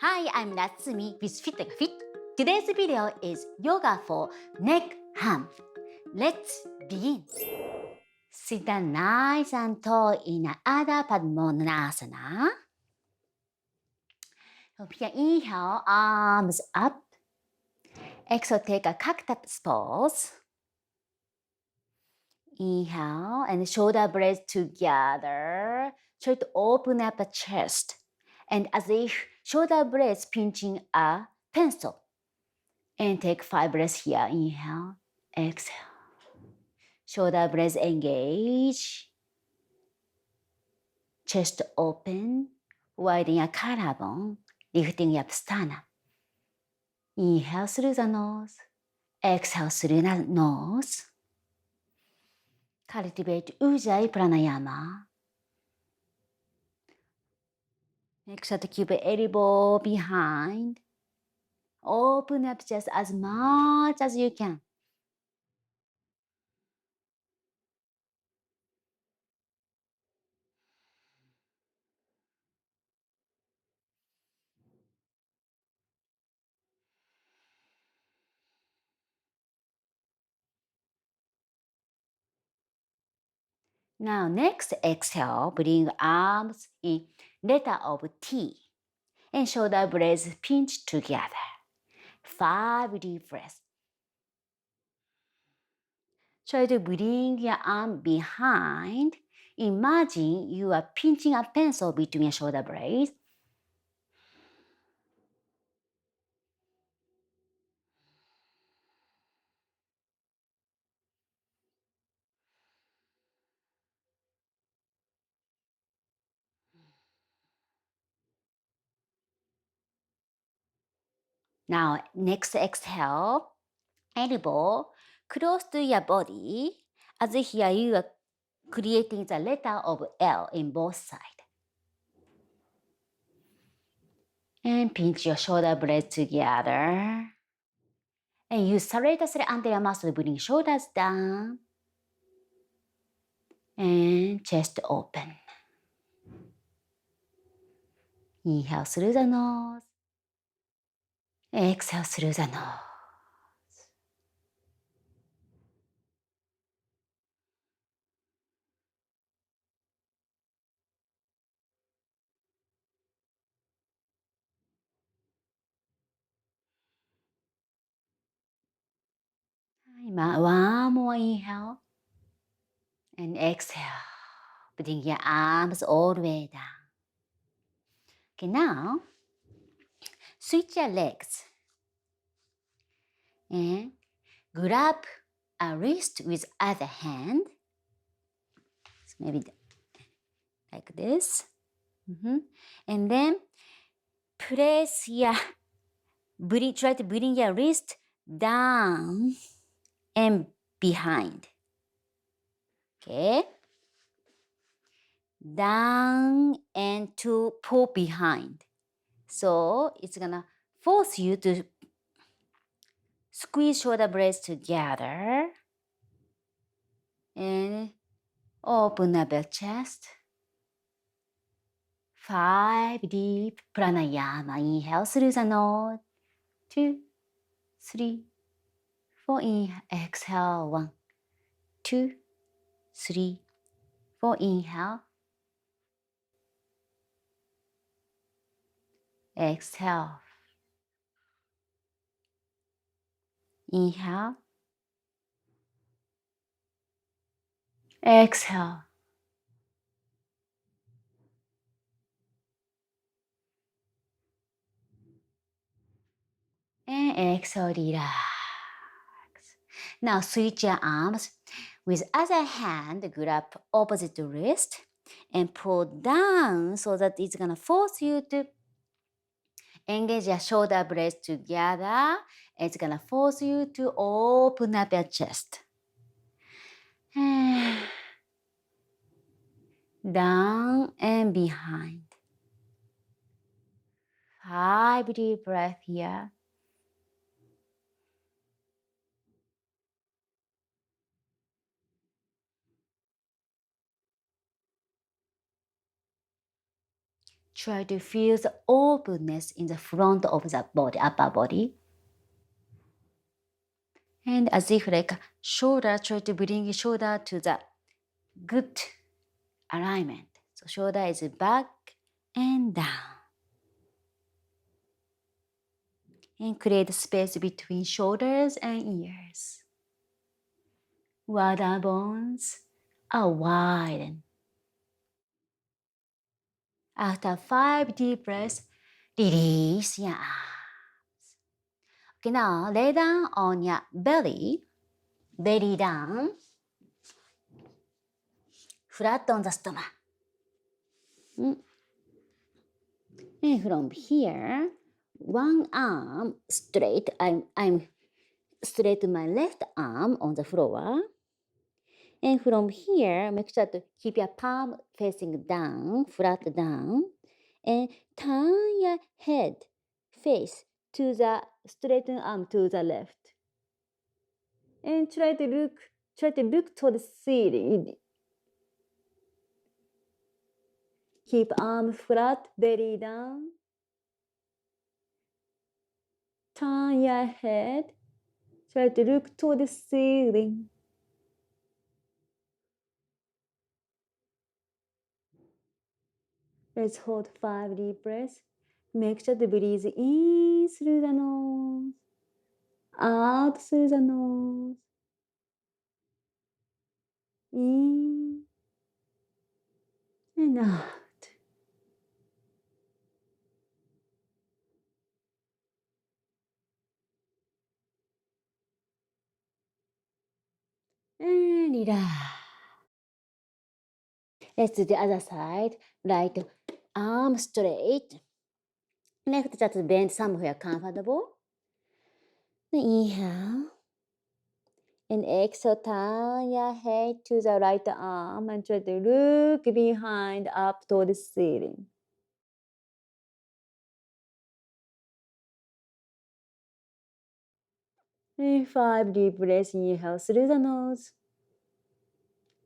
Hi, I'm Natsumi with fitYOGAfit. Today's video is yoga for neck hump. Let's begin. Sit down nice and tall in Adha Padmonasana. From here, inhale, arms up. Exhale, take a cactus pose. Inhale and shoulder blades together. Try to open up the chest. And as if shoulder blades pinching a pencil. And take 5 breaths here. Inhale, exhale. Shoulder blades engage. Chest open. Widen your collarbone. Lifting up sternum. Inhale through the nose. Exhale through the nose. Cultivate Ujjayi Pranayama. Make sure to keep the elbow behind. Open up just as much as you can. Now next exhale, bring arms in letter of T and shoulder blades pinch together. 5 deep breaths. Try to bring your arm behind. Imagine you are pinching a pencil between your shoulder blades. Now next exhale, elbow close to your body as here you are creating the letter of L in both sides. And pinch your shoulder blades together. And use serratus under your muscle, bring shoulders down. And chest open. Inhale through the nose. Exhale through the nose. One more inhale. And exhale. Bring your arms all the way down. Okay, now switch your legs. And grab a wrist with other hand. So maybe like this. And then press your, try to bring your wrist down and behind. Okay. Down and to pull behind. So it's gonna force you to squeeze shoulder blades together and open up your chest. 5 deep pranayama. Inhale through the nose. 2, 3, 4. Inhale. Exhale. 1, 2, 3, 4. Inhale. Exhale. Inhale. Exhale. And exhale, relax. Now switch your arms. With other hand, grab opposite wrist and pull down so that it's gonna force you to engage your shoulder blades together. It's gonna force you to open up your chest. Down and behind. 5 deep breath here. Try to feel the openness in the front of the body, upper body. And as if like shoulder, try to bring shoulder to the good alignment. So shoulder is back and down. And create space between shoulders and ears. While the bones are widened. After 5 deep breaths, release your arms. Okay, now lay down on your belly down, flat on the stomach. And from here, one arm straight. I'm straight my left arm on the floor. And from here, make sure to keep your palm facing down, flat down. And turn your head, face to the straighten arm to the left. And try to look toward the ceiling. Keep arm flat, belly down. Turn your head. Try to look toward the ceiling. Let's hold 5 deep breaths. Make sure to breathe in through the nose, out through the nose, in and out. And relax. Let's do the other side. Right arm straight. Left just bend somewhere comfortable. Inhale. And exhale, turn your head to the right arm and try to look behind up toward the ceiling. And 5 deep breaths. Inhale through the nose.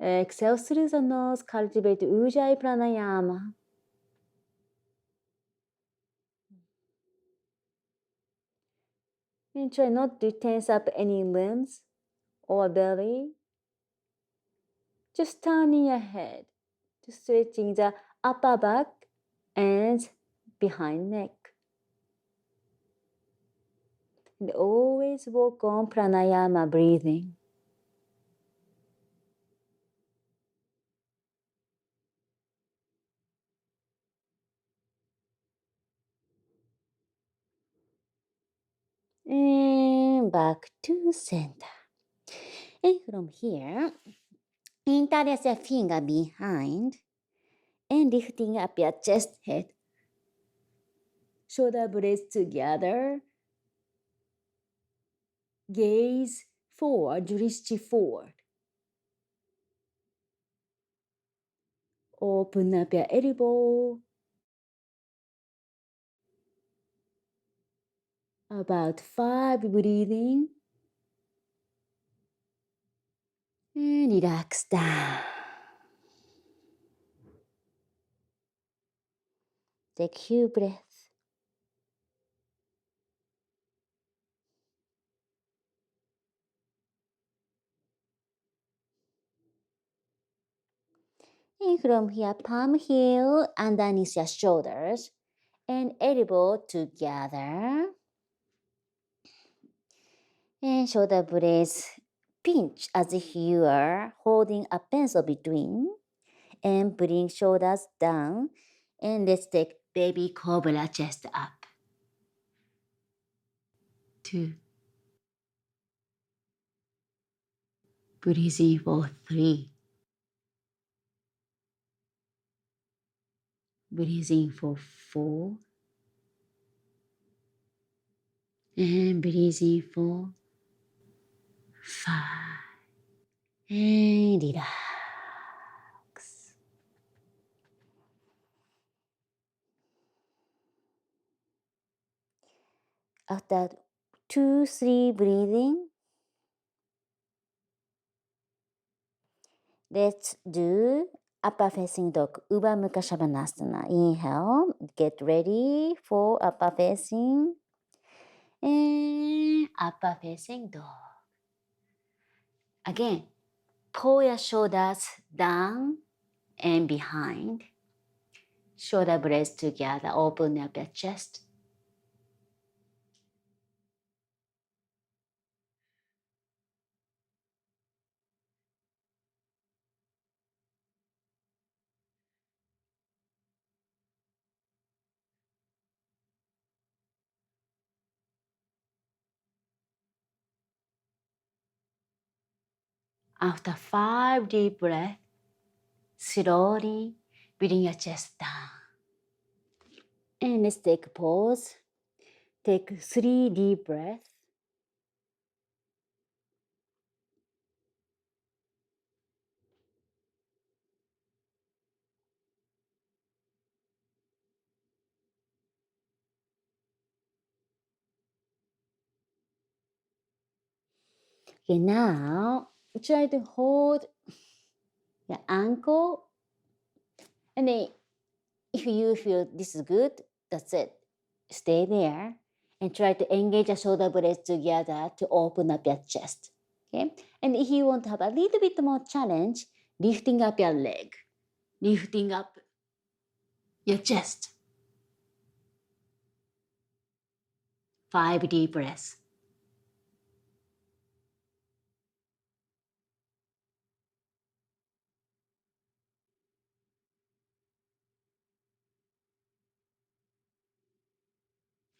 Exhale through the nose. Cultivate Ujjayi Pranayama. And try not to tense up any limbs or belly. Just turning your head to stretching the upper back and behind neck. And always work on pranayama breathing. And back to center. And from here, interlace your finger behind and lifting up your chest head. Shoulder blades together. Gaze forward, drishti forward. Open up your elbow. About 5 breathing. And relax down. Take a few breaths. And from here, palm heel underneath your shoulders and elbow together. And shoulder blades pinch as if you are holding a pencil between. And bring shoulders down. And let's take baby cobra chest up. 2. Breathe in for 3. Breathe in for 4. And breathe in for 5. And relax. After 2, 3 breathing, let's do upper facing dog, Uba Mukha Shavasana. Inhale, get ready for upper facing. And upper facing dog. Again, pull your shoulders down and behind. Shoulder blades together, open up your chest. After 5 deep breaths, slowly bring your chest down. And let's take a pause. Take 3 deep breaths. Okay, now try to hold your ankle. And then if you feel this is good, that's it. Stay there and try to engage your shoulder blades together to open up your chest. Okay? And if you want to have a little bit more challenge, lifting up your leg, lifting up your chest. 5 deep breaths.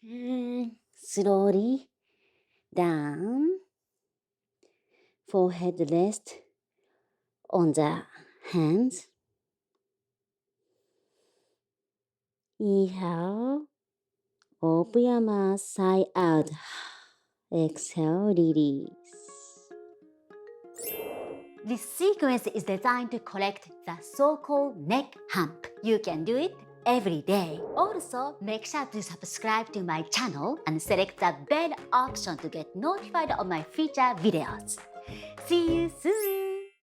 And slowly down. Forehead rest on the hands. Inhale. Open your mouth, sigh out. Exhale, release. This sequence is designed to correct the so-called neck hump. You can do it every day. Also, make sure to subscribe to my channel and select the bell option to get notified of my future videos. See you soon!